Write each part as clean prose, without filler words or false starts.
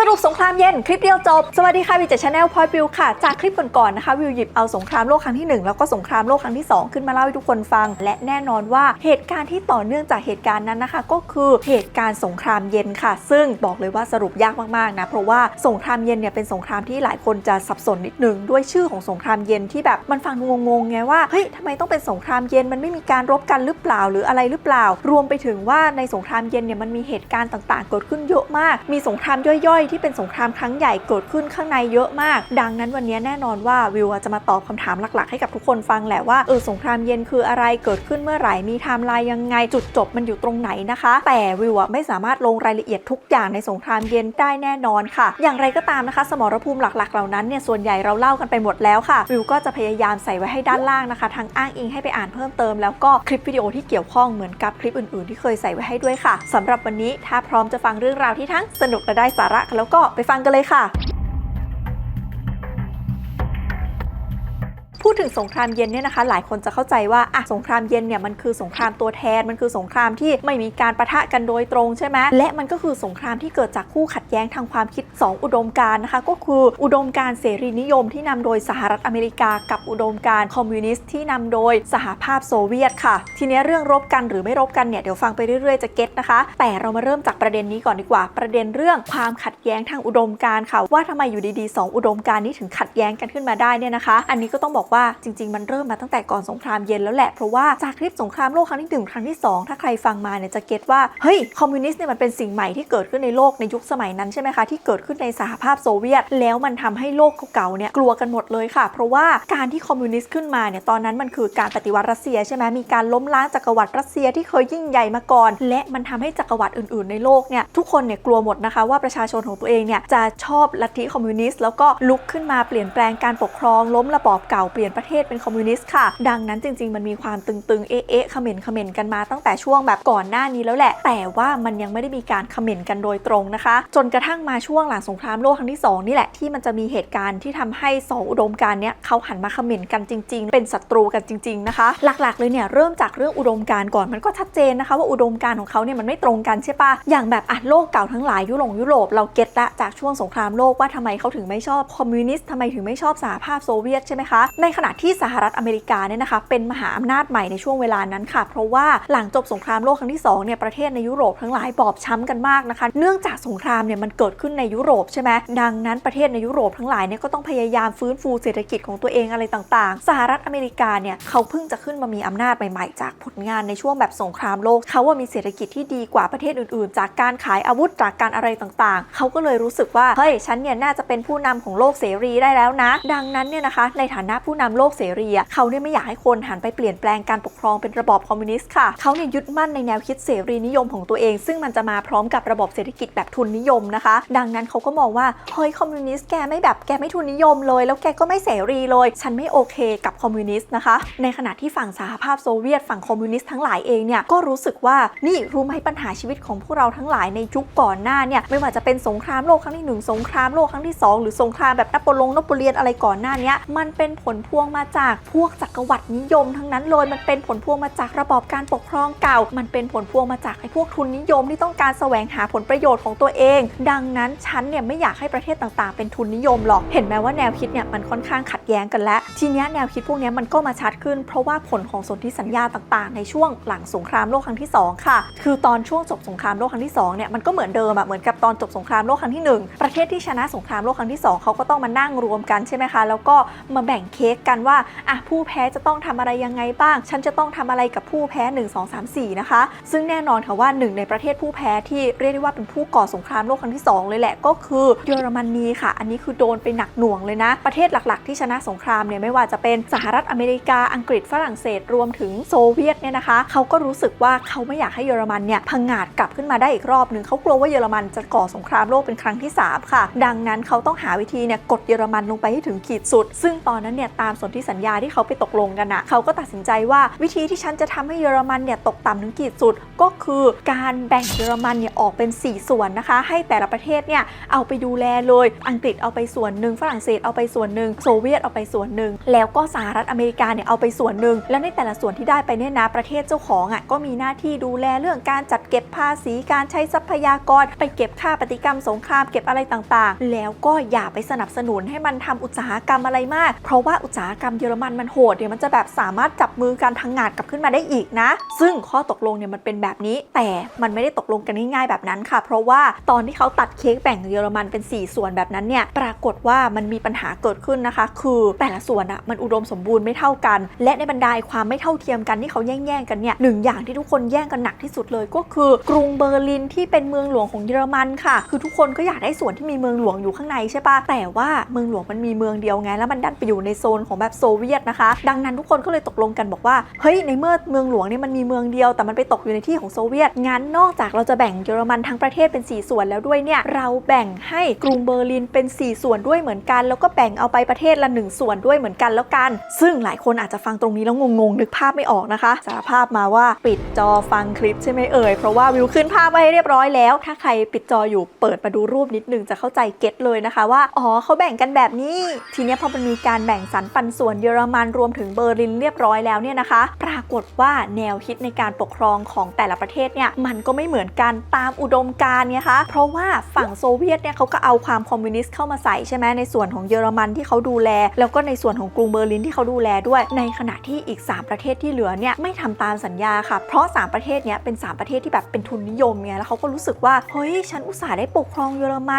รุปสงครามเย็นคลิปเดียวจบสวัสดีค่ะวิวจากชาแนลพอยต์วิวค่ะจากคลิปก่อนๆนะคะวิวหยิบเอาสงครามโลกครั้งที่1แล้วก็สงครามโลกครั้งที่2ขึ้นมาเล่าให้ทุกคนฟังและแน่นอนว่าเหตุการณ์ที่ต่อเนื่องจากเหตุการณ์นั้นนะคะก็คือเหตุการณ์สงครามเย็นค่ะซึ่งบอกเลยว่าสรุปยากมากๆนะเพราะว่าสงครามเย็นเนี่ยเป็นสงครามที่หลายคนจะสับสนนิดนึงด้วยชื่อของสงครามเย็นที่แบบมันฟังงงๆไงว่าเฮ้ยทำไมต้องเป็นสงครามเย็นมันไม่มีการรบกันหรือเปล่าหรืออะไรหรือเปล่ารวมไปถึงว่าในสงครามเย็นเนี่ยมันมีเหตุการณ์ต่างๆเกิดขึ้นเยอะมากมีสงครามย่อยๆที่เป็นสงครามครั้งใหญ่เกิดขึ้นข้างในเยอะมากดังนั้นวันนี้แน่นอนว่าวิวจะมาตอบคำถามหลักๆให้กับทุกคนฟังแหละว่าสงครามเย็นคืออะไรเกิดขึ้นเมื่อไหร่มีไทม์ไลน์ยังไงจุดจบมันอยู่ตรงไหนนะคะแต่วิวไม่สามารถลงรายละเอียดทุกอย่างในสงครามเย็นได้แน่นอนค่ะอย่างไรก็ตามนะคะสมรภูมิหลักๆเหล่านั้นเนี่ยส่วนใหญ่เราเล่ากันไปหมดแล้วค่ะวิวก็จะพยายามใส่ไว้ให้ด้านล่างนะคะทั้งอ้างอิงให้ไปอ่านเพิ่มเติมแล้วก็คลิปวิดีโอที่เกี่ยวข้องเหมือนกับคลิปอื่นๆที่เคยใส่ไว้ให้ด้วยค่ะสำหรับวันนี้ถ้าพร้อมจะฟังเรื่องราวที่ทั้งสนุกและได้สาระแล้วก็ไปฟังกันเลยค่ะพูดถึงสงครามเย็นเนี่ยนะคะหลายคนจะเข้าใจว่าสงครามเย็นเนี่ยมันคือสงครามตัวแทนมันคือสงครามที่ไม่มีการปะทะกันโดยตรงใช่ไหมและมันก็คือสงครามที่เกิดจากคู่ขัดแย้งทางความคิด2อุดมการณ์นะคะก็คืออุดมการณ์เสรีนิยมที่นำโดยสหรัฐอเมริกากับอุดมการณ์คอมมิวนิสต์ที่นำโดยสหภาพโซเวียตค่ะทีนี้เรื่องรบกันหรือไม่รบกันเนี่ยเดี๋ยวฟังไปเรื่อยๆจะเก็ตนะคะแต่เรามาเริ่มจากประเด็นนี้ก่อนดีกว่าประเด็นเรื่องความขัดแย้งทางอุดมการณ์ค่ะว่าทำไมอยู่ดีๆ2อุดมการณ์นี้ถึงขัดแย้งกันขึ้นมาได้เนี่ยนะคะอันนี้ก็ต้องบอกว่าจริงๆมันเริ่มมาตั้งแต่ก่อนสงครามเย็นแล้วแหละเพราะว่าจากคลิปสงครามโลกครั้งที่1ครั้งที่2ถ้าใครฟังมาเนี่ยจะเก็ตว่าเฮ้ยคอมมิวนิสต์เนี่ยมันเป็นสิ่งใหม่ที่เกิดขึ้นในโลกในยุคสมัยนั้นใช่ไหมคะที่เกิดขึ้นในสหภาพโซเวียตแล้วมันทำให้โลกเก่าๆเนี่ยกลัวกันหมดเลยค่ะเพราะว่าการที่คอมมิวนิสต์ขึ้นมาเนี่ยตอนนั้นมันคือการปฏิวัติรัสเซียใช่ไหมมีการล้มล้างจักรวรรดิรัสเซียที่เคยยิ่งใหญ่มาก่อนและมันทำให้จักรวรรดิอื่นๆในโลกเนี่ยทุกคนเนี่ยกลัวหมดนะคะว่าประชาชนของตัวเองเนี่ยจะชอบลัทธิคอมมิวนิสต์แล้วก็ลุกขึ้นมาเปลี่ยนแปลงการปกครองล้มระบอบเก่าเปลี่ยนประเทศเป็นคอมมิวนิสต์ค่ะดังนั้นจริงๆมันมีความตึงๆเขม่นกันมาตั้งแต่ช่วงแบบก่อนหน้านี้แล้วแหละแต่ว่ามันยังไม่ได้มีการเขม่นกันโดยตรงนะคะจนกระทั่งมาช่วงหลังสงครามโลกครั้งที่2นี่แหละที่มันจะมีเหตุการณ์ที่ทำให้2อุดมการณ์เนี้ยเขาหันมาเขม่นกันจริงๆเป็นศัตรูกันจริงๆนะคะหลักๆเลยเนี่ยเริ่มจากเรื่องอุดมการณ์ก่อนมันก็ชัดเจนนะคะว่าอุดมการณ์ของเขาเนี่ยมันไม่ตรงกันใช่ปะอย่างแบบโลกเก่าทั้งหลายยุโรปเราเก็ตละจากช่วงสงครามโลกว่าทำไมเขาถึงไม่ชอบคอมมิวนิสต์ทำไมถึงไม่ชอบสหภาพโซเวียตใช่ไหมคะในขณะที่สหรัฐอเมริกาเนี่ยนะคะเป็นมหาอำนาจใหม่ในช่วงเวลานั้นค่ะเพราะว่าหลังจบสงครามโลกครั้งที่2เนี่ยประเทศในยุโรปทั้งหลายบอบช้ำกันมากนะคะเนื่องจากสงครามเนี่ยมันเกิดขึ้นในยุโรปใช่ไหมดังนั้นประเทศในยุโรปทั้งหลายเนี่ยก็ต้องพยายามฟื้นฟูเศรษฐกิจของตัวเองอะไรต่างๆสหรัฐอเมริกาเนี่ยเขาเพิ่งจะขึ้นมามีอำนาจใหม่ๆจากผลงานในช่วงแบบสงครามโลกเขาว่ามีเศรษฐกิจที่ดีกว่าประเทศอื่นๆจากการขายอาวุธจากการอะไรต่างๆเขาก็เลยรู้สึกว่าเฮ้ยฉันเนี่ยน่าจะเป็นผู้นำของโลกเสรีได้แล้วนะดังนั้นเนี่ยนะคะในฐานะผู้นำโลกเสรีเขาเนี่ยไม่อยากให้คนหันไปเปลี่ยนแปลงการปกครองเป็นระบอบคอมมิวนิสต์ค่ะเขาเนี่ยยึดมั่นในแนวคิดเสรีนิยมของตัวเองซึ่งมันจะมาพร้อมกับระบบเศรษฐกิจแบบทุนนิยมนะคะดังนั้นเขาก็มองว่าเฮ้ยคอมมิวนิสต์แกไม่ทุนนิยมเลยแล้วแกก็ไม่เสรีเลยฉันไม่โอเคกับคอมมิวนิสต์นะคะในขณะที่ฝั่งสหภาพโซเวียตฝั่งคอมมิวนิสต์ทั้งหลายเองเนี่ยก็รู้สึกว่านี่รู้ไหมปัญหาชีวิตของพวกเราทั้งหลายในยุคก่อนหน้าเนี่ยไม่ว่าจะเป็นสงครามโลกครั้งที่1สงครามโลกครั้งที่2หรือสงครามแบบนโปเลียนอะไรก่อนหน้านี้มันเป็นผลพวงมาจากพวกจักรวรรดินิยมทั้งนั้นเลยมันเป็นผลพวงมาจากระบอบการปกครองเก่ามันเป็นผลพวงมาจากไอ้พวกทุนนิยมที่ต้องการแสวงหาผลประโยชน์ของตัวเองดังนั้นฉันเนี่ยไม่อยากให้ประเทศต่างๆเป็นทุนนิยมหรอกเห็นไหมว่าแนวคิดเนี่ยมันค่อนข้างขัดแย้งกันแล้วทีนี้แนวคิดพวกนี้มันก็มาชัดขึ้นเพราะว่าผลของสนธิสัญญาต่างๆในช่วงหลังสงครามโลกครั้งที่2ค่ะคือตอนช่วงจบสงครามโลกครั้งที่2เนี่ยมันก็เหมือนเดิมเหมือนกับตอนจบสงครามโลกครั้งที่1ประเทศที่ชนะสงครามโลกครั้งที่2เขาก็ต้องมานั่งรวมกันใช่ไหมคะแล้วก็มาแบ่งเค้กกันว่าผู้แพ้จะต้องทำอะไรยังไงบ้างฉันจะต้องทำอะไรกับผู้แพ้1 2 3 4นะคะซึ่งแน่นอนค่ะว่าหนึ่งในประเทศผู้แพ้ที่เรียกได้ว่าเป็นผู้ก่อสงครามโลกครั้งที่2เลยแหละก็คือเยอรมนีค่ะอันนี้คือโดนไปหนักหน่วงเลยนะประเทศหลักๆที่ชนะสงครามเนี่ยไม่ว่าจะเป็นสหรัฐอเมริกาอังกฤษฝรั่งเศสรวมถึงโซเวียตเนี่ยนะคะเขาก็รู้สึกว่าเขาไม่อยากให้เยอรมันเนี่ยพังงาดกลับขึ้นมาได้อีกรอบนึงเขากลัวว่าเยอรมันจะก่อสงครามโลกเป็นครั้งที่3ค่ะดังนั้นเขาต้องหาวิธีเนี่ยกดเยอรมันลงไปให้ถึงขีดสุดซึ่งตอนนั้นเนี่ยตาม ามสนธิสัญญาที่เขาไปตกลงกันนะเขาก็ตัดสินใจว่าวิธีที่ฉันจะทำให้เยอรมันเนี่ยตกต่ำถึงขีดสุดก็คือการแบ่งเยอรมันเนี่ยออกเป็น4ส่วนนะคะให้แต่ละประเทศเนี่ยเอาไปดูแลเลยอังกฤษเอาไปส่วนหนึ่งฝรั่งเศสเอาไปส่วนหนึ่งโซเวียตเอาไปส่วนหนึ่งแล้วก็สหรัฐอเมริกาเนี่ยเอาไปส่วนหนึ่งแล้วในแต่ละส่วนที่ได้ไปเนี่ยนะประเทศเจ้าของก็มีหน้าที่ดูแลเรื่องการจัดเก็บภาษีการใช้ทรัพยากรไปเก็บค่าปฏิกรรมสงครามเก็บอะไรต่างๆแล้วก็อย่าไปสนับสนุนให้มันทำอุตสาหกรรมอะไรมากเพราะว่าอุตสาหกรรมเยอรมันมันโหดเดี๋ยวมันจะแบบสามารถจับมือการทางงานกลับขึ้นมาได้อีกนะซึ่งข้อตกลงเนี่ยมันเป็นแบบนี้แต่มันไม่ได้ตกลงกันง่ายๆแบบนั้นค่ะเพราะว่าตอนที่เขาตัดเค้กแบ่งเยอรมันเป็น4ส่วนแบบนั้นเนี่ยปรากฏว่ามันมีปัญหาเกิดขึ้นนะคะคือแต่ละส่วนมันอุดมสมบูรณ์ไม่เท่ากันและในบรรดาความไม่เท่าเทียมกันที่เขาแย่งกันเนี่ยหนึ่งอย่างที่ทุกคนแย่งกันหนักที่สุดเลยก็คือกรุงเบอร์ลินที่เป็นเมืองหลวงของเยอรมันค่ะคือทุกคนก็อยากได้ส่วนที่มีเมืองหลวงอยู่ข้างในใช่ปะแต่ว่าเมืองหลวงมันมีเมืองเดียวไงแล้วมันดันไปอยู่ในโซนของแบบโซเวียตนะคะดังนั้นทุกคนก็เลยตกลงกันบอกว่าเฮ้ยในเมื่อเมืองหลวงเนี่ยมันมีเมืองเดียวแต่มันไปตกอยู่ในที่ของโซเวียตงั้นนอกจากเราจะแบ่งเยอรมันทั้งประเทศเป็น4ส่วนแล้วด้วยเนี่ยเราแบ่งให้กรุงเบอร์ลินเป็น4ส่วนด้วยเหมือนกันแล้วก็แบ่งเอาไปประเทศละ1ส่วนด้วยเหมือนกันแล้วกันซึ่งหลายคนอาจจะฟังตรงนี้แล้วงงๆนึกภาพไม่ออกนะคะสารภาพมาว่าปิดจอฟังคลิปใช่ไหมเอ่ยเพราะว่าวิวขึ้นภาพไว้ให้เรียบร้อยแล้วถ้าใครปิดจออยู่เปิดมาดูรูปนิดนึงจะเข้าใจเก็ตเลยนะคะว่าอ๋อเขาแบ่งกันแบบนี้ทีนี้พอมันมีการแบ่งสรรปันส่วนเยอรมันรวมถึงเบอร์ลินเรียบร้อยแล้วเนี่ยนะคะปรากฏว่าแนวคิดในการปกครองของแต่ละประเทศเนี่ยมันก็ไม่เหมือนกันตามอุดมการณ์ไงคะเพราะว่าฝั่งโซเวียตเนี่ยเขาก็เอาความคอมมิวนิสต์เข้ามาใส่ใช่ไหมในส่วนของเยอรมันที่เขาดูแลแล้วก็ในส่วนของกรุงเบอร์ลินที่เขาดูแลด้วยในขณะที่อีก3ประเทศที่เหลือเนี่ยไม่ทำตามสัญญาค่ะเพราะ3ประเทศเนี้ยเป็น3ประเทศที่แบบเป็นทุนนิยมไงแล้วเขาก็รู้สึกว่าเฮ้ยฉันอุตส่าห์ได้ปกครองเยอรม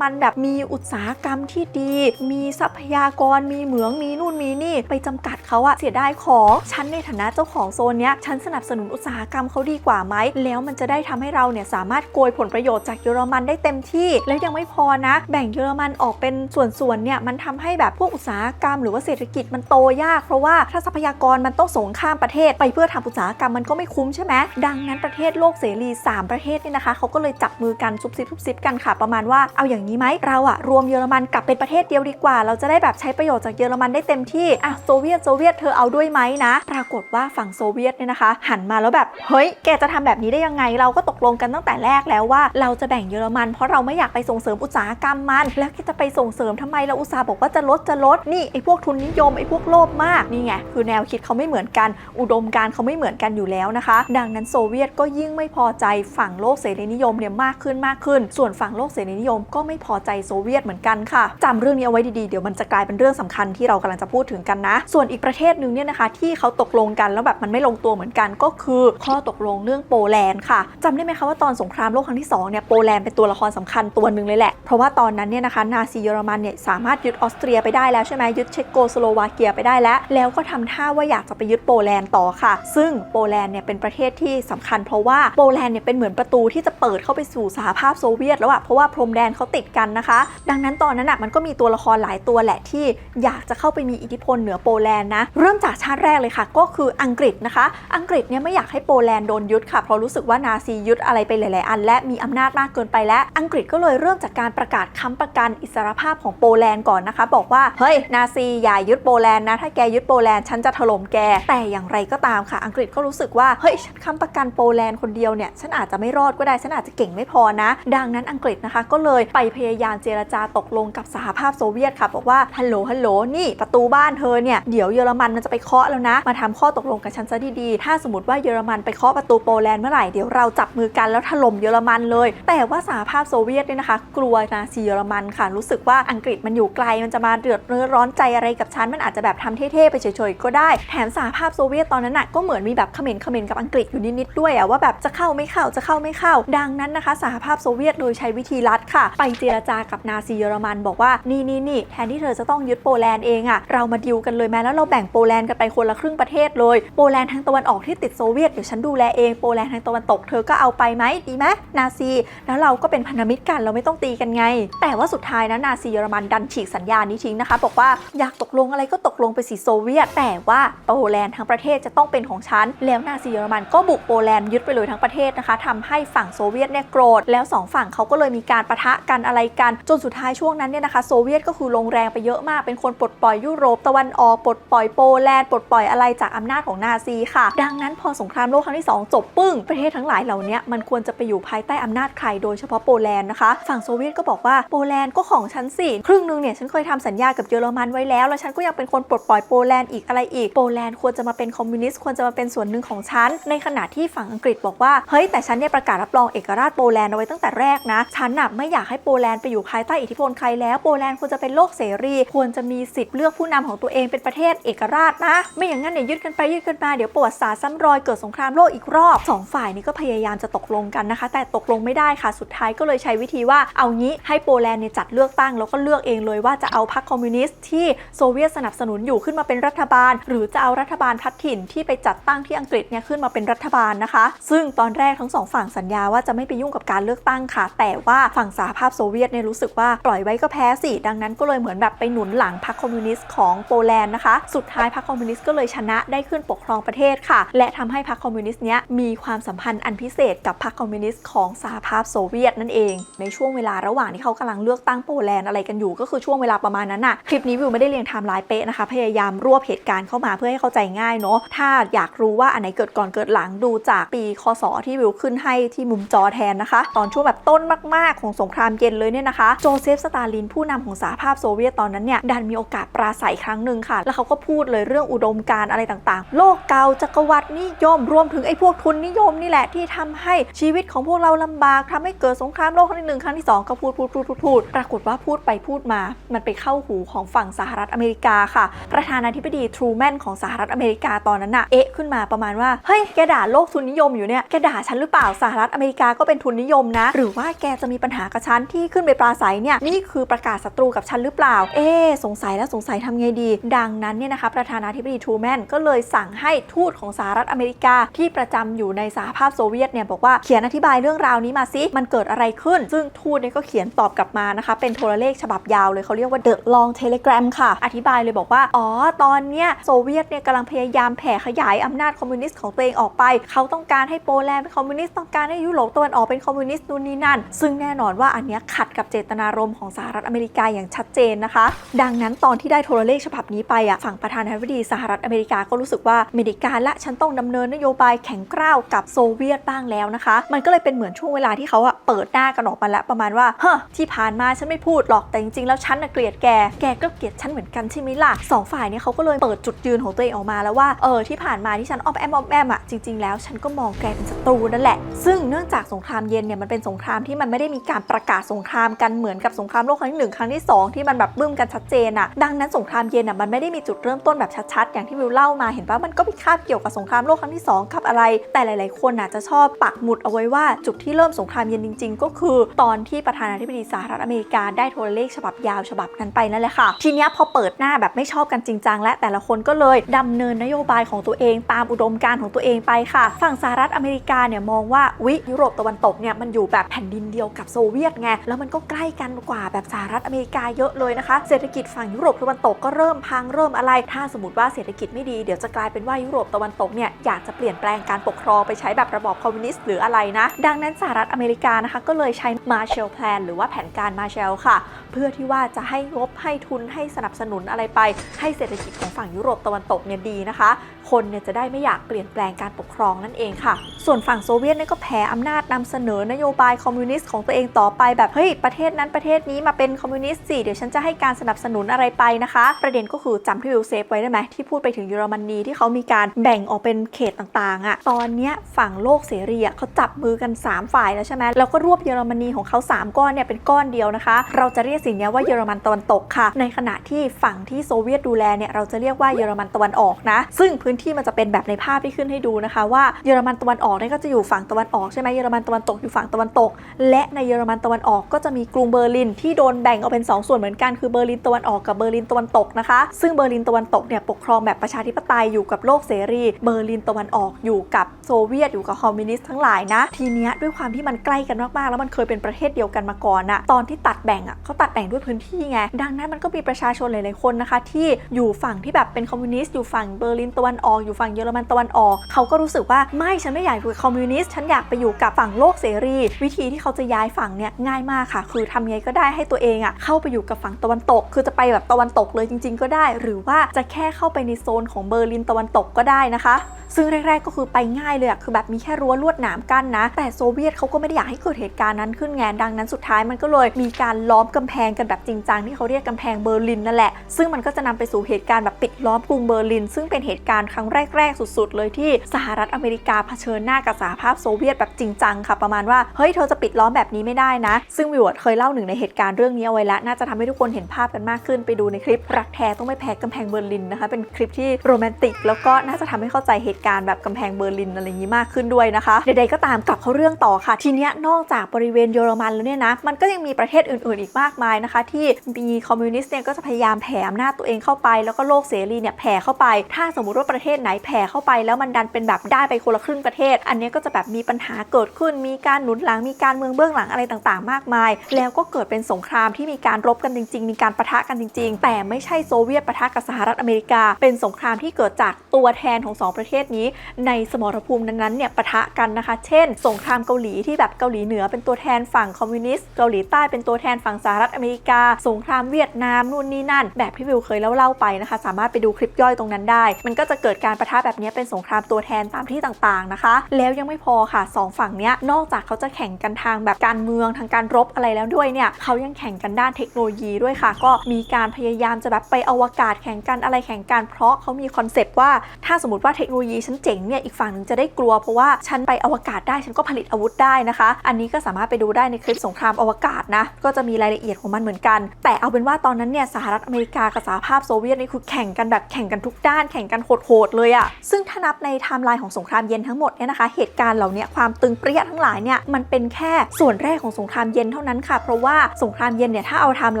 ันแบบมีอุตสาหกรรมที่ดีมีทรัพยากรมีเหมืองมีนู่นมีนี่ไปจำกัดเขาเสียดายของฉันในฐานะเจ้าของโซนเนี้ยฉันสนับสนุนอุตสาหกรรมเขาดีกว่าไหมแล้วมันจะได้ทำให้เราเนี่ยสามารถโกยผลประโยชน์จากเยอรมันได้เต็มที่แล้วยังไม่พอนะแบ่งเยอรมันออกเป็นส่วนเนี่ยมันทำให้แบบพวกอุตสาหกรรมหรือว่าเศรษฐกิจมันโตยากเพราะว่าถ้าทรัพยากรมันต้องส่งข้ามประเทศไปเพื่อทำอุตสาหกรรมมันก็ไม่คุ้มใช่ไหมดังนั้นประเทศโลกเสรี3ประเทศนี่นะคะเขาก็เลยจับมือกันซุบซิบกันค่ะประมาณว่าเอาอย่างนี้ไหมเรารวมเยอรมันกลับเป็นประเทศเดียวดีกว่าเราจะได้แบบใช้ประโยชน์จากเยอรมันได้เต็มที่โซเวียตเธอเอาด้วยไหมนะปรากฏว่าฝั่งโซเวียตเนี่ยนะคะหันมาแล้วแบบเฮ้ยแกจะทำแบบนี้ได้ยังไงเราก็ตกลงกันตั้งแต่แรกแล้วว่าเราจะแบ่งเยอรมันเพราะเราไม่อยากไปส่งเสริมอุตสาหกรรมมันแล้วจะไปส่งเสริมทำไมเราอุตส่าห์บอกว่าจะลดนี่ไอ้พวกทุนนิยมไอ้พวกโลภมากนี่ไงคือแนวคิดเขาไม่เหมือนกันอุดมการณ์เขาไม่เหมือนกันอยู่แล้วนะคะดังนั้นโซเวียตก็ยิ่งไม่พอใจฝั่งโลกเสรีนิยมเนี่ยมากขึ้นส่วนฝั่งโลกเสรีนิยมก็ไม่พอใจโซเวียตเหมือนกันค่ะจำเรื่องนี้เอาไว้ดีๆเดี๋ยวมันจะกลายเป็นเรื่องสำคัญที่เรากำลังจะพูดถึงกันนะส่วนอีกประเทศนึงเนี่ยนะคะที่เขาตกลงกันแล้วแบบมันไม่ลงตัวเหมือนกันก็คือข้อตกลงเรื่องโปแลนด์ค่ะจำได้ไหมคะว่าตอนสงครามโลกครั้งที่2เนี่ยโปแลนด์เป็นตัวละครสำคัญตัวหนึ่งเลยแหละเพราะว่าตอนนั้นเนี่ยนะคะนาซีเยอรมันเนี่ยสามารถยึดออสเตรียไปได้แล้วใช่ไหมยึดเช็กโกสโลวาเกียไปได้แล้วก็ทำท่าว่าอยากจะไปยึดโปแลนด์ต่อค่ะซึ่งโปแลนด์เนี่ยเป็นประเทศที่สำคัญเพราะว่าโปแลนด์เนี่ยเป็นเหมือนประตูที่จะเปิดเข้าไปสู่สหภาพโซเวียตแล้วเพราะว่าพรมแดนเขาติดกันนะคะดังนั้นตอนนั้นมันก็มีตัวละครหลายตัวแหละที่อยากจะเข้าไปมีอิทธิพลเหนือโปแลนด์นะเริ่มจากชาติแรกเลยค่ะก็คืออังกฤษนะคะอังกฤษเนี่ยไม่อยากให้โปแลนด์โดนยึดค่ะเพราะรู้สึกว่านาซียึดอะไรไปหลายๆอันและมีอำนาจมากเกินไปและอังกฤษก็เลยเริ่มจากการประกาศค้ำประกันอิสรภาพของโปแลนด์ก่อนนะคะบอกว่าเฮ้ยนาซีอย่ายึดโปแลนด์นะถ้าแกยึดโปแลนด์ฉันจะถล่มแกแต่อย่างไรก็ตามค่ะอังกฤษก็รู้สึกว่าเฮ้ยฉันค้ำประกันโปแลนด์คนเดียวเนี่ยฉันอาจจะไม่รอดก็ได้ฉันอาจจะเก่งไม่พอนะดังนั้นอังกฤษนะคะก็เลยไปพยายามเจรจาตกลงกับสหภาพโซเวียตค่ะบอกว่าฮัลโหลนี่ประตูบ้านเธอเนี่ยเดี๋ยวเยอรมันจะไปเคาะแล้วนะมาทำข้อตกลงกับฉันซะดีๆถ้าสมมติว่าเยอรมันไปเคาะประตูโปแลนด์เมื่อไหร่เดี๋ยวเราจับมือกันแล้วถล่มเยอรมันเลยแต่ว่าสหภาพโซเวียตเนี่ยนะคะกลัวนาซีเยอรมันค่ะรู้สึกว่าอังกฤษมันอยู่ไกลมันจะมาเดือดร้อนใจอะไรกับฉันมันอาจจะแบบทำเท่ๆไปเฉยๆก็ได้แถมสหภาพโซเวียตตอนนั้นก็เหมือนมีแบบเขม่นกับอังกฤษอยู่นิดๆด้วยว่าแบบจะเข้าไม่เข้าดังนั้นนะคะสหภาพโซเวียตโดยใช้วิธีลัดค่ะไปเจรจากับนาซีเยอรมันบอกว่านี่แทนที่เธอจะต้องยึดโปแลนด์เองเรามาดิวกันเลยแม้แล้วเราแบ่งโปแลนด์กันไปคนละครึ่งประเทศเลยโปแลนด์ทางตะวันออกที่ติดโซเวียตเดี๋ยวฉันดูแลเองโปแลนด์ทางตะวันตกเธอก็เอาไปไหมดีไหมนาซีแล้วเราก็เป็นพันธมิตรกันเราไม่ต้องตีกันไงแต่ว่าสุดท้ายนะนาซีเยอรมันดันฉีกสัญญานี้ทิ้งนะคะบอกว่าอยากตกลงอะไรก็ตกลงไปสิโซเวียตแต่ว่าโปแลนด์ทั้งประเทศจะต้องเป็นของฉันแล้วนาซีเยอรมันก็บุกโปแลนด์ยึดไปเลยทั้งประเทศนะคะทำให้ฝั่งโซเวียตเนี่ยโกรธแล้ว2ฝั่งเขาก็เลยมีการปะทะกันอะไรกันจนสุดท้ายช่วงนั้นเนี่ยนะคะโซเวียตก็คือลงแรงไปเยอะมากเป็นคนปลดปล่อยยุ โรปตะวันออกปลดปล่อยโปแลนด์ปลดปล่อยอะไรจากอำนาจของนาซีค่ะดังนั้นพอสงครามโลกครั้งที่2จบปึ้งประเทศทั้งหลายเหล่านี้มันควรจะไปอยู่ภายใต้อำนาจใครโดยเฉพาะโปแลนด์นะคะฝั่งโซเวียตก็บอกว่าโปแลนด์ก็ของฉันสิครึ่งนึงเนี่ยฉันเคยทำสัญญากับเยอรมันไว้แล้วฉันก็ยังเป็นคนปลดปล่อยโปแลนด์อีกอะไรอีกโปแลนด์ควรจะมาเป็นคอมมิวนิสต์ควรจะมาเป็นส่วนหนึ่งของฉันในขณะที่ฝั่งอังกฤษบอกว่าเฮ้ยแต่ฉันเนี่ยประกาศรับรองเอกราชโปแลนด์เอาไว้ตั้งแต่แรกนะฉันน่ะไม่อยากให้โปแลนด์ไปอยู่ภายใต้อิทธิพลใครแล้วโปแลนด์ควรจะเป็นโลกเสรีควรจะมีสิทธิ์เลือกผู้นำของตัวเองเป็นประเทศเอกราชนะไม่อย่างนั้นเนี่ยยึดกันไปยึดกันมาเดี๋ยวประวัติศาสตร์ซ้ำรอยเกิดสงครามโลกอีกรอบ2ฝ่ายนี้ก็พยายามจะตกลงกันนะคะแต่ตกลงไม่ได้ค่ะสุดท้ายก็เลยใช้วิธีว่าเอางี้ให้โปแลนด์เนี่ยจัดเลือกตั้งแล้วก็เลือกเองเลยว่าจะเอาพรรคคอมมิวนิสต์ที่โซเวียตสนับสนุนอยู่ขึ้นมาเป็นรัฐบาลหรือจะเอารัฐบาลพัฒถิ่นที่ไปจัดตั้งที่อังกฤษเนี่ยขึ้นมาเป็นรัฐบาลนะคะซึ่งตอนแรกทั้ง2ฝั่งสัญญาว่าจะไม่ไปยุ่งกับการเลือกตั้งค่ะแต่ว่าฝั่งสหภาพโซเวียตเนี่ยรู้สึกว่าปล่อยไว้ก็แพ้สิดังนั้นก็เลยเหมือนแบบไปหนุนหลังพรรคคอมมิวนิสต์ของโปแลนด์นะคะสุดท้ายพรรคคอมมิวนิสต์ก็เลยชนะได้ขึ้นปกครองประเทศค่ะและทำให้พรรคคอมมิวนิสต์เนี้ยมีความสัมพันธ์อันพิเศษกับพรรคคอมมิวนิสต์ของสหภาพโซเวียตนั่นเองในช่วงเวลาระหว่างที่เขากำลังเลือกตั้งโปแลนด์อะไรกันอยู่ก็คือช่วงเวลาประมาณนั้นน่ะคลิปนี้วิวไม่ได้เรียงไทม์ไลน์เป๊ะนะคะพยายามรวบเหตุการณ์เข้ามาเพื่อให้เข้าใจง่ายเนาะถ้าอยากรู้ว่าอันไหนเกิดก่อนเกิดหลังดูจากปีคศที่วิวขึ้นให้ที่มุมจอแทนนะคะตอนช่วงแบบต้นมากๆของสงครามเย็นเลยเนี่ยนะคะโจเซฟสตาลินผู้นำของสหภาพโซเวียตตอนนั้นเนี่ยดันมีโอกาสปราศัยครั้งหนึ่งค่ะแล้วเขาก็พูดเลยเรื่องอุดมการณ์อะไรต่างๆโลกเก่าจักรวรรดินิยมรวมถึงไอ้พวกทุนนิยมนี่แหละที่ทำให้ชีวิตของพวกเราลำบากทำให้เกิดสงครามโลกครั้งที่1ครั้งที่2ก็พูดปรากฏว่าพูดไปพูดมามันไปเข้าหูของฝั่งสหรัฐอเมริกาค่ะประธานาธิบดีทรูแมนของสหรัฐอเมริกาตอนนั้นน่ะเอ๊ะขึ้นมาประมาณว่าเฮ้ยแกด่าโลกทุนนิยมอยู่เนี่ยแกด่าฉันหรือเปล่าสหรัฐอเมริกาก็เป็นทุนนิยมนะหรือว่าแกจะมีปัญหากับฉันที่ขึ้นไปปราศัยเนี่ยนี่คือประกาศศัตรูกับฉันหรือเปล่าสงสัยทำไงดีดังนั้นเนี่ยนะคะประธานาธิบดีทรูแมนก็เลยสั่งให้ทูตของสหรัฐอเมริกาที่ประจำอยู่ในสหภาพโซเวียตเนี่ยบอกว่าเขียนอธิบายเรื่องราวนี้มาสิมันเกิดอะไรขึ้นซึ่งทูตเนี่ยก็เขียนตอบกลับมานะคะเป็นโทรเลขฉบับยาวเลยเขาเรียกว่า The Long Telegram ค่ะอธิบายเลยบอกว่าตอนเนี้ยโซเวียตเนี่ยกำลังพยายามแผ่ขยายอำนาจคอมมิวนิสต์ของตัวเองออกไปเขาต้องการให้โปแลนด์เป็นคอมมิวนิสต์ต้องการให้ยุโรปตะวันออกเป็นคอมมิวนิสต์นู่นนี่นั่นซึ่งแน่นอนว่าอันเนี้ยขัดกับเจตนารมณ์ของสหรัฐอเมริกาอย่างชัดเจนนะคะดังนั้นตอนที่ได้โทรเลขฉบับนี้ไปฝั่งประธานาธิบดีสหรัฐอเมริกาก็รู้สึกว่าอเมริกาและฉันต้องดำเนินนโยบายแข็งกร้าวกับโซเวียตบ้างแล้วนะคะมันก็เลยเป็นเหมือนช่วงเวลาที่เขาเปิดหน้ากันออกมาแล้วประมาณว่าที่ผ่านมาฉันไม่พูดหรอกแต่จริงๆแล้วฉันเกลียดแกก็เกลียดฉันเหมือนกันใช่ไหมล่ะสองฝ่ายเนี่ยเขาก็เลยเปิดจุดยืนของตัวเองออกมาแล้วว่าที่ผ่านมาที่ฉันอ้อมแอมจริงๆแล้วฉันก็มองแกเป็นศัตรูนั่นแหละซึ่งเนื่องจากสงครามเย็นเนี่ยมันเป็นสงครามที่มันไม่ได้มีการประกาศสงครามกันเหมือนกับสงครามโลกครั้งที่1ครั้งที่2ที่มันแบบบึ้มกันชัดเจนดังนั้นสงครามเย็นมันไม่ได้มีจุดเริ่มต้นแบบชัดๆอย่างที่วิวเล่ามาเห็นป่ะมันก็มีคาบเกี่ยวกับสงครามโลกครั้งที่2ครับอะไรแต่หลายๆคนจะชอบปักหมุดเอาไว้ว่าจุดที่เริ่มสงครามเย็นจริงๆก็คือตอนที่ประธานาธิบดีสหรัฐอเมริกาได้โทรเลขฉบับยาวฉบับนั้นไปนั่นแหละค่ะทีนี้พอเปิดหน้าแบบไม่ชอบกันจริงจังและแต่ละคนก็เลยดำเนินนโยบายของตัวเองตามอุดมการณ์ของตัวเองไปค่ะฝั่งสหรัฐอเมริกาเนี่ยมองว่ายุโรปตะวันตกเนี่ยมันอยู่แบบแผ่นดินเดียวกับโซเวียตไงแล้วมันก็ใกล้กันกว่าแบบสหรัฐอเมริกาเยอะเลยนะคะเศรษฐกิจฝั่งยุโรปตะวันตกก็เริ่มพังเริ่มอะไรถ้าสมมติว่าเศรษฐกิจไม่ดีเดี๋ยวจะกลายเป็นว่ายุโรปตะวันตกเนี่ยอยากจะเปลี่ยนแปลงการปกครองไปใช้แบบระบอบคอมมิวนิสต์หรืออะไรนะดังนั้นสหรัฐอเมริกานะคะก็เลยใช้ Marshall Plan หรือว่าแผนการ Marshall ค่ะเพื่อที่ว่าจะให้งบให้ทุนให้สนับสนุนอะไรไปให้เศรษฐกิจของฝั่งยุโรปตะวันตกเนี่ยดีนะคะคนเนี่ยจะได้ไม่อยากเปลี่ยนแปลงการปกครองนั่นเองค่ะส่วนฝั่งโซเวียตเนี่ยก็แผ่อำนาจนำเสนอนโยบายคอมมิวนิสต์ของตัวเองต่อไปแบบเฮ้ยประเทศนั้นประเทศนี้มาเป็นคอมมิวนิสต์สิเดี๋ยวฉันจะให้การสนับสนุนอะไรไปนะคะประเด็นก็คือจำที่วิวเซฟไว้ได้ไหมที่พูดไปถึงเยอรมนีที่เขามีการแบ่งออกเป็นเขตต่างๆตอนนี้ฝั่งโลกเสรีเขาจับมือกัน3ฝ่ายแล้วใช่ไหมแล้วก็รวบเยอรมนีของเขา3ก้อนเนี่ยเป็นก้อนเดียวนะคะเราจะเรียกสิ่งนี้ว่าเยอรมันตะวันตกค่ะในขณะที่ฝั่งที่โซเวียตดูแลเนี่ยเราจะเรียกว่าเยอรมันตะวันออกนะซึ่งพื้นที่มันจะเป็นแบบในภาพที่ขึ้นให้ดูนะคะว่าเยอรมันตะวันออกเนี่ยก็จะอยู่ฝั่งตะวันออกใช่ไหมเยอรมันตะวันตกอยู่ฝั่งตะวันตกและในเยอรมันตะวันออกก็จะมีกรุงเบอร์ลินที่โดนแบ่งออกเป็น2ส่วนเหมือนกันคือเบอร์ลินตะวันออกกับเบอร์ลินตะวันตกนะคะซึ่งเบอร์ลินตะวันตกเนี่ยปกครองแบบประชาธิปไตยอยู่กับโลกเสรีเบอร์ลินตะวันออกอยู่กับโซเวียตอยู่กับคอมมิวนิสต์ทั้งหลายนะทีเนี้ยด้วยความที่มันใกล้กันมากๆแล้วมันเคยเป็นประเทศเดียวกันมาก่อนตอนที่ตัดแบ่งเขาตัดแบ่งด้วยพื้นที่ไงดังนั้นมันก็มีประชาชนหลายๆคนนะคะที่อยู่ฝั่งที่แบบเป็นคอมมิวนิสต์อยู่ฝั่งเบอร์ลินตะวันออกอยู่ฝั่งเยอรมันตะวันออกเขาก็รู้สึกว่าไม่ฉันไม่อยากอยู่กับคอมมิวนิสต์ฉันอยากไปอยู่กับฝั่งโลกเสรีวิธีที่เขาจะย้ายฝั่งเนี่ยง่ายมากค่ะคือทำไงก็ได้ให้ตัวเองเข้าไปอยู่กับฝั่งตะวันตกคือจะไปแบบตะวันตกเลยจ จริงๆก็ได้หรือว่าจะแค่เข้าไปในโซนของเบอร์ลินตะวันตกก็ได้นะคะซึ่งแรกๆก็คือไปง่ายเลยคือแบบมีแค่รั้วลวดหนามกั้นนะแต่โซเวียตเขาก็ไม่ได้อยากให้เกิดเหตุการณ์นั้นขึ้นไงดังนั้นสุดท้ายมันก็เลยมีการล้อมกำแพงกันแบบจริงจังที่เขาเรียกกำแพงเบอร์ลินนั่นแหละซึ่งมันก็จะนำไปสู่เหตุการณ์แบบปิดล้อมกรุงเบอร์ลินซึ่งเป็นเหตุการณ์ครั้งแรกๆสุดๆเลยที่สหรัฐอเมริกาเผชิญหน้ากับสหภาพโซเวียตแบบจริงจังค่ะประมาณว่าเฮ้ยเธอจะปิดล้อมแบบนี้ไม่ได้นะซึ่งวิวเคยเล่าหนึ่งในเหตุการณ์เรื่องนี้เอาไว้แล้วน่าจะทำให้ทุกคนเห็นภาพกันมากขึ้นไปดูในคลิปรักแท้ต้องไม่แพ้กำแพงเบอร์ลินนะคะเป็นคลิปที่โรแมนติกแล้วก็น่าจะทำให้เข้าใจเหตุการณ์แบบกำแพงเบอร์ลินอะไรอย่างนี้มากขึ้นด้วยนะคะใดๆก็ตามกลับเข้าเรื่องต่อค่ะทีเนี้ยนอกจากบริเวณเยอรมันแล้วเนี่ยนะมันก็ยังมีประเทศอื่นๆอีกมากมายนะคะที่มีคอมมิวนิสต์เนี่ยก็จะพยายามแผ่อำนาจตัวเองเข้าไปแล้วก็โลกเสรีเนี่ยแผ่เข้าไปถ้าสมมติว่าประเทศไหนแผ่เข้าไปแล้วมันดันเป็นแบบได้ไปคนละครึ่งประเทศอันนี้ก็จะแบบมีปัญหาเกิดขึ้นมีการหนุนหลังมีการเมืองเบื้องหลังอะไรต่างๆมากมายแล้วก็เกิดเป็นสงครามที่มีการรบกันจริงๆมีการปะทะกันจริงๆแต่ไม่ใช่โซเวียตปะทะกับสหรัฐอเมริกาเป็นสงครามที่เกิดจากตัวแทนของ2ประเทศนี้ในสมรภูมินั้นๆเนี่ยปะทะกันนะคะเช่นสงครามเกาหลีที่แบบเกาหลีเหนือเป็นตัวแทนฝั่งคอมมิวนิสต์เกาหลีใต้เป็นตัวแทนฝั่งสหรัฐอเมริกาสงครามเวียดนามนู่นนี่นั่นแบบที่วิวเคยเล่าไปนะคะสามารถไปดูคลิปย่อยตรงนั้นได้มันก็จะเกิดการปะทะแบบนี้เป็นสงครามตัวแทนตามที่ต่างๆนะคะแล้วยังไม่พอค่ะ2ฝั่งเนี้ยนอกจากเขาจะแข่งกันทางแบบการเมืองทางการรบอะไรแล้วด้วยเนี่ยเขายังแข่งกันด้านเทคโนโลยีด้วยค่ะก็มีการพยายามจะแบบไปอวกาศแข่งกันอะไรแข่งกันเพราะเขามีคอนเซปต์ว่าถ้าสมมติว่าเทคโนโลยีฉันเจ๋งเนี่ยอีกฝั่งนึงจะได้กลัวเพราะว่าฉันไปอวกาศได้ฉันก็ผลิตอาวุธได้นะคะอันนี้ก็สามารถไปดูได้ในคลิปสงครามอวกาศนะก็จะมีรายละเอียดของมันเหมือนกันแต่เอาเป็นว่าตอนนั้นเนี่ยสหรัฐอเมริกากับสหภาพโซเวียตนี่คือแข่งกันแบบแข่งกันทุกด้านแข่งกันโหดๆเลยอะซึ่งถ้านับในไทม์ไลน์ของสงครามเย็นทั้งหมดเนี่ยนะคะเหตุการณ์เหล่านี้ความตึงเปรี้ยทั้งหลายเนี่ยมันเป็นแค่ส่วนแรกของสงครามเย็นเท่านั้นค่ะเพราะว่าสงครามเย็นเนี่ยถ้าเอาไทม์ไ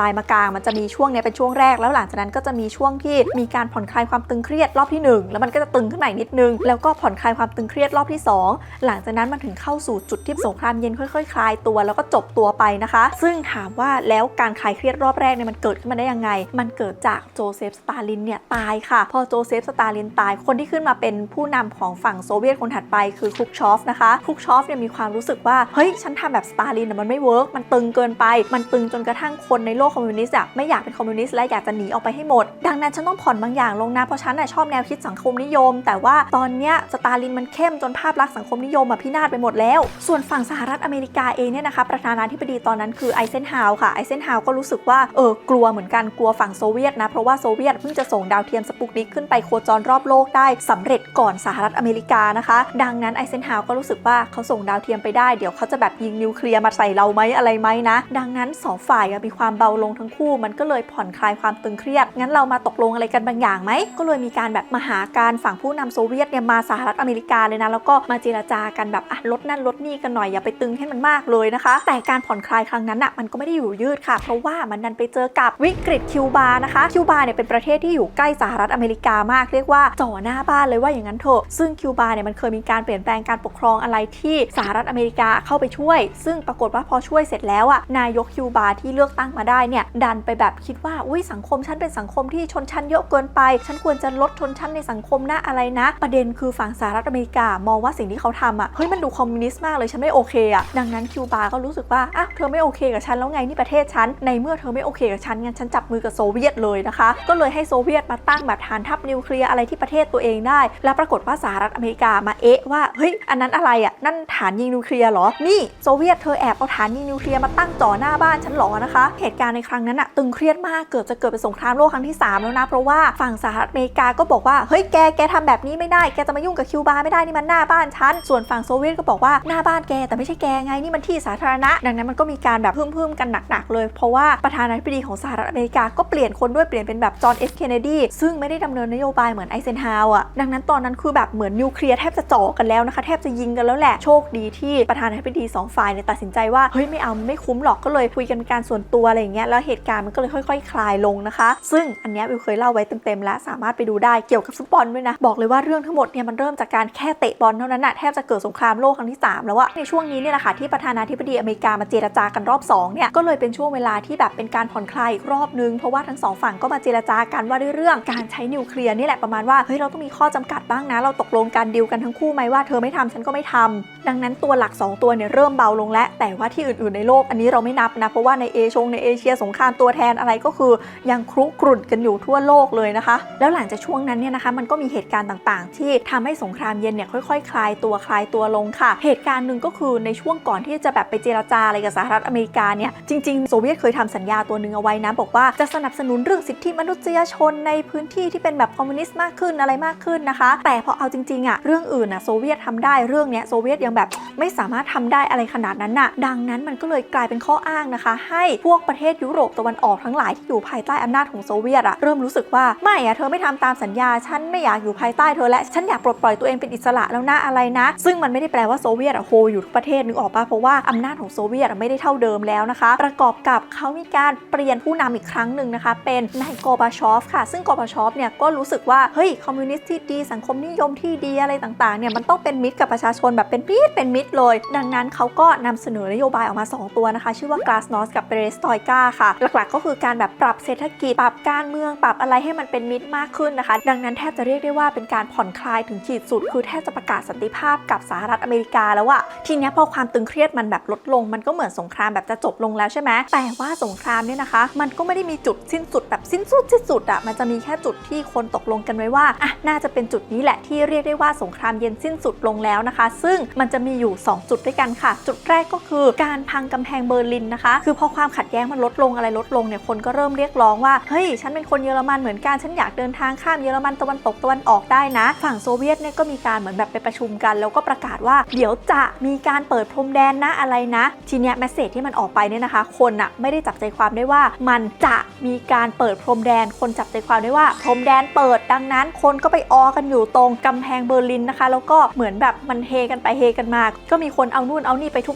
ลน์มากางมันจะมีช่วงนี้เป็นช่วงแรกแล้วหลังจากนั้นก็จะมีช่วงที่มีการผ่อนคลายความตึงเครียดรอบที่1แล้วมันก็จะตึงขึ้นใหม่นิดนึงแล้วก็ผ่อนคลายความตึงเครียดรอบที่2หลังจากนั้นมันถึงเข้าสู่จุดที่สงครามเย็นค่อยๆคลายตัวแล้วก็จบตัวไปนะคะซึ่งถามว่าแล้วการคลายเครียดรอบแรกเนี่ยมันเกิดขึ้นมาได้ยังไงมันเกิดจากโจเซฟสตาลินเนี่ยตายค่ะพอโจเซฟสตาลินตายคนที่ขึ้นมาเป็นผู้นำของฝั่งโซเวียตคนถัดไปคือครุชชอฟนะคะครุชชอฟเนี่ยมีความรู้สึกว่าเฮ้ยฉันทำแบบสตาลินมันไม่เวิร์กมันตึงเกินไปมันตึงจนกระทั่งคนในโลกคอมมิวนิสต์ไม่อยากเป็นคอมมิวนิสต์และอยากจะหนีออกไปให้หมดดังนั้นฉันต้องผ่อนบางอย่างลงนะเพราะฉันชอบแนวคิดสังคมนิยมแต่ว่าตอนเนี้ยสตาลินมันเข้มจนภาพลักษณ์สังคมนิยมพินาศไปหมดแล้วส่วนฝั่งสหรัฐอเมริกาเองเนี่ยนะคะประธานาธิบดีตอนนั้นคือไอเซนฮาวค่ะไอเซนฮาวก็รู้สึกว่ากลัวเหมือนกันกลัวฝั่งโซเวียตนะเพราะว่าโซเวียตเพิ่งจะส่งดาวเทียมสปุกนิกขึ้นไปโคจรรอบโลกได้สำเร็จก่อนสหรัฐอเมริกานะคะดังนั้นไอเซนฮาวก็รู้สึกว่าเขาส่งดาวเทียมไปได้เดี๋ยวเขาจะแบบยิงนิวเคลียร์มาใส่เราไหมอะไรไหมนะดังนั้น2ฝ่ายมีความเบาลงทั้งคู่มันก็เลยผ่อนคลายความตึงเครียดงั้นเรามาตกลงอะไรกันบางอย่างไหมก็เลยมีการแบบมาหาการฝั่งผู้นำโซเวียตเนี่ยมาสหรัฐอเมริกาเลยนะแล้วก็มาเจรจากันแบบลดนั่นลดนี่กันหน่อยอย่าไปตึงให้มันมากเลยนะคะแต่การผ่อนคลายครั้งนั้นมันก็ไม่ได้อยู่ยืดค่ะเพราะว่ามันดันไปเจอกับวิกฤตคิวบานะคะคิวบาเนี่ยเป็นประเทศที่อยู่ใกล้สหรัฐอเมริกามากเรียกว่าจ่อหน้าบ้านเลยว่าอย่างนั้นเถอะซึ่งคิวบาเนี่ยมันเคยมีการเปลี่ยนแปลงการปกครองอะไรที่สหรัฐอเมริกาเข้าไปช่วยซึ่งปรากฏว่าพอช่วยเสร็จแล้วนายกคิวบาที่เลือกตั้งมาได้เนี่ยดันไปแบบคิดว่าอุ้ยสังคมฉันเป็นสังคมที่ชนชั้นเยอะเกินไปฉันควรจะลดชนชั้นในสังคมนะอะไรนะประเด็นคือฝั่งสหรัฐอเมริกามองว่าสิ่งที่เขาทำเฮ้ยมันดูคอมมิวนิสต์มากเลยฉันไม่โอเคดังนั้นคิวบาก็รู้สึกว่าเธอไม่โอเคกับฉันแล้วไงนี่ประเทศฉันในเมื่อเธอไม่โอเคกับฉันงั้นฉันจับมือกับโซเวียตเลยนะคะก็เลยให้โซเวียตมาตั้งแบบฐานทัพนิวเคลียร์อะไรที่ประเทศตัวเองได้แล้วปรากฏว่าสหรัฐอเมริกามาว่าเฮ้ยอันนั้นอะไรนั่นฐานยิงนิวเคลียร์เหรอนี่โซเวียตเธอแอบเอาฐานยิงนิวเคลียร์มาตั้งจ่อหน้าบ้านฉันหรอนะคะเหตุการณ์ในครั้งนั้นตึงเครียดมากเกิดเป็นสงครามโลกครั้งที่3แล้วนะเพราะว่าฝั่งสหรัฐอเมริกาก็บอกว่าเฮ้ยแกทำแบบนี้ไม่ได้แกจะมายุ่งกับคิวบาไม่ได้นี่มันหน้าบ้านฉันส่วนฝั่งโซเวียตก็บอกว่าหน้าบ้านแกแต่ไม่ใช่แกไงนี่มันที่สาธารณะดังนั้นมันก็มีการแบบพึ่มกันหนักๆเลยเพราะว่าประธานาธิบดีของสหรัฐอเมริกาก็เปลี่ยนคนด้วยเปลี่ยนเป็นแบบจอห์นเอฟเคนเนดีซึ่งไม่ได้ดำเนินนโยบายเหมือนไอเซนฮาวดังนั้นตอนนั้นคือแบบเหมือนนิวเคลียร์แทบจะจ่อกันแล้วนะคะแทบจะยิงกันแล้วแหละโชคดีที่ประธานาธิบดี2ฝ่ายเนี่ยตัดสินใจว่าเฮ้ยไม่เอาไม่คุ้มหรอกก็เลยคุยกันเป็นการส่วนตัวอะไรอย่างเงี้ยแล้วเหตุการณ์มันก็เลยค่อยๆคลายลงนะคะซึ่งอันนี้วิวเคยเล่าไว้เต็มๆแล้วสามารถไปดูได้เกี่ยวกับฟุตบอลด้วยนะบอกเลยว่าเรื่อง ทั้งหมดเนี่ยมันเริ่มจากการแค่เตะบอลเท่านั้นน่ะแทบจะเกิดสงครามโลกครั้งที่3แล้วอะในช่วงนี้เนี่ยแหละค่ะที่ประธานาธิบดีอเมริกามาเจรจากันรอบ2เนี่ยก็เลยเป็นช่วงเวลาที่แบบเป็นการผ่อนคลายอีกรอบนึงเพราะว่าทั้ง2ฝั่งก็มาเจรจากันว่าด้วยเรื่องการใช้นิวเคลียร์นี่แหละประมาณว่าเฮ้ยเราต้องมีข้อจำกัดบ้างนะเราตกลงกันดีลกันทั้งคู่ไหมว่าเธอไม่ทำฉันก็ไม่ทำดังนั้นตัวหลัก2ตัวเนี่ยเริ่มเบาลงแล้วแต่ว่าที่อื่นๆในโลกอันนี้เราไม่นับนะเพราะว่าในเอเชียสงครามตัวแทนอะไรก็คือยังครุกรุ่นกันอยู่ทั่วโลกเลยนะคะแล้วหลังจากช่วงนั้นเนี่ยนะคะมันก็มีเหตุการณ์ต่างๆที่ทำให้สงครามเย็นเนี่ยค่อยๆคลายตัวลงค่ะเหตุการณ์หนึ่งก็คือในช่วงก่อนที่จะแบบไปเจรจาอะไรกับสหรัฐอเมริกาเนี่ยจริงๆโซเวียตเคยทำสัญญาตัวหนึ่งเอาไว้นะบอกว่าจะสนับสนุนเรื่องสิทธิมนุษยชนในพื้นที่ที่เป็นแบบคอมมิวนิสต์มากขึ้นอะไรมากขึ้นนะคะแต่พอเอาจริงๆอะเรื่องอื่นอะโซเวียตทำได้เรื่องเนี้ยโซเวียตยังแบบไม่สามารถทำได้อะไรขนาดนั้นน่ะดังนั้นมันก็เลยกลายเป็นข้ออ้างนะคะให้พวกประเทศยุโรปตะวันออกทั้งหลายที่อยู่ภายใต้อำนาจของโซเวียตอะเริ่มรู้สึกว่าไม่อะเธอไม่ทำตามสัญญาฉันไม่อยากอยู่ภายใต้เธอและฉันอยากปลดปล่อยตัวเองเป็นอิสระแล้วนะอะไรนะซึ่งมันไม่ได้แปลว่าโซเวียตอะโฮอยู่ทุกประเทศนึกออกปะเพราะว่าอำนาจของโซเวียตไม่ได้เท่าเดิมแล้วนะคะประกอบกับเขามีการเปลี่ยนผู้นำอีกครั้งหนึ่งนะคะเป็นนายกอร์บาชอฟค่ะซึ่งกอร์บาชอฟเนี่ยก็รู้สึกว่าเฮ้ยคอมมิวนิสต์ที่ดีสังคมนิยมที่ดีอะไรต่างๆเนี่ยมันต้องเป็นมิตรกับประชาชนแบบเป็นมิตรเลยดังนั้นเขาก็นำเสนอนโยบายออกมา2ตัวนะคะชื่อว่ากลาสโนสกับเปเรสตอยกาค่ะหลักๆก็คือการแบบปรับเศรษฐกิจปรับการเมืองปรับอะไรให้มันเป็นมิตรมากขึ้นนะคะดังนั้นแทบจะเรียกได้ว่าเป็นการผ่อนคลายถึงขีดสุดคือแทบจะประกาศสันติภาพกับสหรัฐอเมริกาแล้วอะทีนี้พอความตึงเครียดมันแบบลดลงมันก็เหมือนสงครามแบบจะจบลงแล้วใช่ไหมแต่ว่าสงครามเนี่ยนะคะมันก็ไม่ได้มีจุดสิ้นสุดแบบสิ้นสุดอะมันจะมีแค่จุดที่คนตกลงกันไว้ว่าอ่ะน่าจะเป็นจุดนี้แหละที่เรียกได้ว่าสงครามเย็นสิ้นสุดลงแล้วนะคะซึ่งมันจะมีอยู่2จุดด้วยกันค่ะจุดแรกก็คือการพังกำแพงเบอร์ลินนะคะคือพอความขัดแย้งมันลดลงอะไรลดลงเนี่ยคนก็เริ่มเรียกร้องว่าเฮ้ยฉันเป็นคนเยอรมันเหมือนกันฉันอยากเดินทางข้ามเยอรมันตะวันตกตะวันออกได้นะฝั่งโซเวียตเนี่ยก็มีการเหมือนแบบไปประชุมกันแล้วก็ประกาศว่าเดี๋ยวจะมีการเปิดพรมแดนนะอะไรนะทีเนี้ยแมสเสจที่มันออกไปเนี่ยนะคะคนอะไม่ได้จับใจความได้ว่ามันจะมีการเปิดพรมแดนคนจับใจความได้ว่าพรมแดนเปิดดังนั้นคนก็ไปออกันอยู่ตรงกำแพงเบอร์ลินนะคะแล้วก็เหมือนแบบมันเฮกันไปเฮกันมาก็มีคนเอานู่นเอานี่ไปท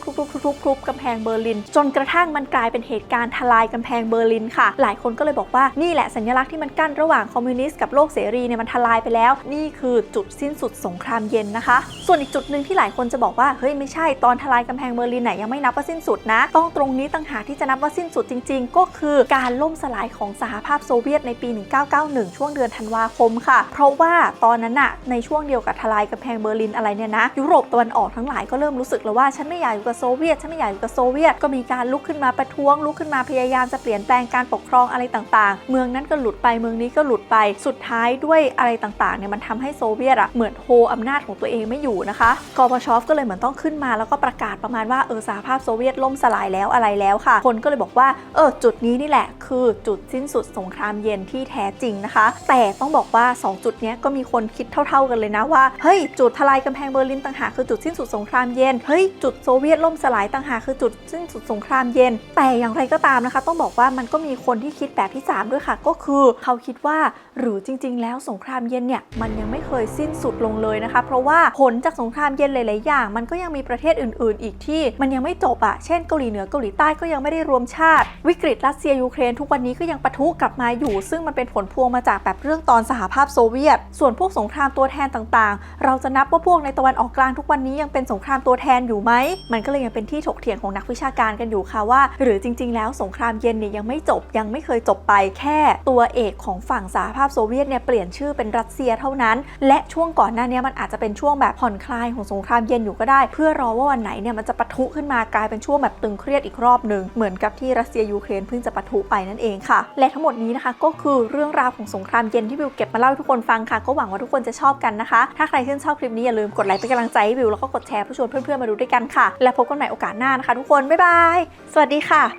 ุบกำแพงเบอร์ลินจนกระทั่งมันกลายเป็นเหตุการณ์ทลายกำแพงเบอร์ลินค่ะหลายคนก็เลยบอกว่านี่แหละสัญลักษณ์ที่มันกั้นระหว่างคอมมิวนิสต์กับโลกเสรีเนี่ยมันทลายไปแล้วนี่คือจุดสิ้นสุดสงครามเย็นนะคะส่วนอีกจุดหนึ่งที่หลายคนจะบอกว่าเฮ้ยไม่ใช่ตอนทลายกำแพงเบอร์ลินยังไม่นับว่าสิ้นสุดนะต้องตรงนี้ต่างหากที่จะนับว่าสิ้นสุดจริงๆก็คือการล่มสลายของสหภาพโซเวียตในปี1991ช่วงเดือนธันวาคมค่ะเพราะว่าตอนนั้นในช่วงเดียวกับทลายกำแพงเบอร์ลินอะไรเนี่ยนะยุโรปตะวันออกทั้งหลายก็เริ่มรู้สึกแล้วว่าฉันไม่อยากอยู่กับโซเวียตฉันไม่อยากอยู่กับโซเวียตก็มีการลุกขึ้นมาประท้วงลุกขึ้นมาพยายามจะเปลี่ยนแปลงการปกครองอะไรต่างๆเมืองนั้นก็หลุดไปเมืองนี้ก็หลุดไปสุดท้ายด้วยอะไรต่างๆเนี่ยมันทำให้โซเวียตเหมือนโฮอำนาจของตัวเองไม่อยู่นะคะกอร์บาชอฟก็เลยเหมือนต้องขึ้นมาแล้วก็ประกาศประมาณว่าสหภาพโซเวียตล่มสลายแล้วอะไรแล้วค่ะคนก็เลยบอกว่าจุดนี้นี่แหละคือจุดสิ้นสุดสงครามเย็นที่แท้จริงนะคะแต่ต้องบอกว่า2จุดนี้ก็มีคนคิดเท่าๆกันเลยนะว่าเฮ้ยจุดทลายกำแพงเบอร์ลินต่างหากคือจุดสิ้นสุดสงครามเย็นเฮ้ยจุดโซเวียตล่มสลายต่างหากคือจุดสิ้นสุดสงครามเย็นแต่อย่างไรก็ตามนะคะต้องบอกว่ามันก็มีคนที่คิดแบบที่3ด้วยค่ะก็คือเขาคิดว่าหรือจริงๆแล้วสงครามเย็นเนี่ยมันยังไม่เคยสิ้นสุดลงเลยนะคะเพราะว่าผลจากสงครามเย็นหลายๆอย่างมันก็ยังมีประเทศอื่นๆอีกที่มันยังไม่จบเช่นเกาหลีเหนือเกาหลีใต้ก็ยังไม่ได้รวมชาติวิกฤตรัสเซียยูเครนทุกวันนี้ก็ยังปะทุกลับมาอยู่ซึ่งมันเป็นผลพวงมาจากแบบเรื่องตอนสหภาพโซเวียตส่วนพวกสงครามตัวแทนต่างๆเราจะนับว่าพวกในตะวันออกกลางทุกวันนี้ยังเป็นสงครามตัวแทนอยู่ไหมมันก็เลยยังเป็นที่ถกเถียงของนักวิชาการกันอยู่ค่ะว่าหรือจริงๆแล้วสงครามเย็นเนี่ยยังไม่จบยังไม่เคยจบไปแค่ตัวเอกของฝั่งสหภาพโซเวียตเนี่ยเปลี่ยนชื่อเป็นรัสเซียเท่านั้นและช่วงก่อนหน้านี้มันอาจจะเป็นช่วงแบบผ่อนคลายของสงครามเย็นอยู่ก็ได้เพื่อรอว่าวันไหนเนี่ยมันจะปะทุขึ้นมากลายเป็นช่วงแบบตึงเครียดอีกรอบนึงเหมือนกับที่รัสเซียยูเครนเพิ่งจะปะทุไปนั่นเองค่ะและทั้งหมดนี้นะคะก็คือเรื่องราวของสงครามเย็นที่วิวเก็บมาเล่าให้ทุกคนฟังค่ะก็หวังว่าทุกคนจะชอบกันนะคะถ้าใครชื่นชอบคลิปนี้อย่าลืมกดไลค์เป็นกำลังใจให้วิวแล้วก็กดแชร์เพื่อชวนเพื่อนๆมาดูด้วยกันค่ะและพบกันใหม่โอกาสหน้านะคะทุกคนบ๊ายบายสวัสดีค่ะ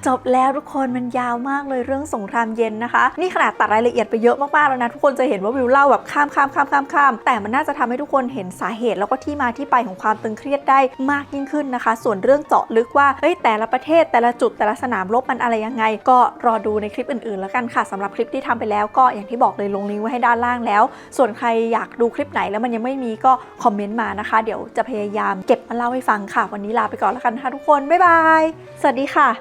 จบแล้วทุกคนมันยาวมากเลยเรื่องสงครามเย็นนะคะนี่ขนาดตัดรายละเอียดไปเยอะมากๆแล้วนะทุกคนจะเห็นว่าวิวเล่าแบบข้ามแต่มันน่าจะทำให้ทุกคนเห็นสาเหตุแล้วก็ที่มาที่ไปของความตึงเครียดได้มากยิ่งขึ้นนะคะส่วนเรื่องเจาะลึกว่าแต่ละประเทศแต่ละจุดแต่ละสนามรบมันอะไรยังไงก็รอดูในคลิปอื่นๆแล้วกันค่ะสำหรับคลิปที่ทำไปแล้วก็อย่างที่บอกเลยลงลิงก์ไว้ให้ด้านล่างแล้วส่วนใครอยากดูคลิปไหนแล้วมันยังไม่มีก็คอมเมนต์มานะคะเดี๋ยวจะพยายามเก็บมาเล่าให้ฟังค่ะวันนี้ลาไปก่อนแล้วกันค่ะทุกคนบ๊ายบายสวัสดีค่ะ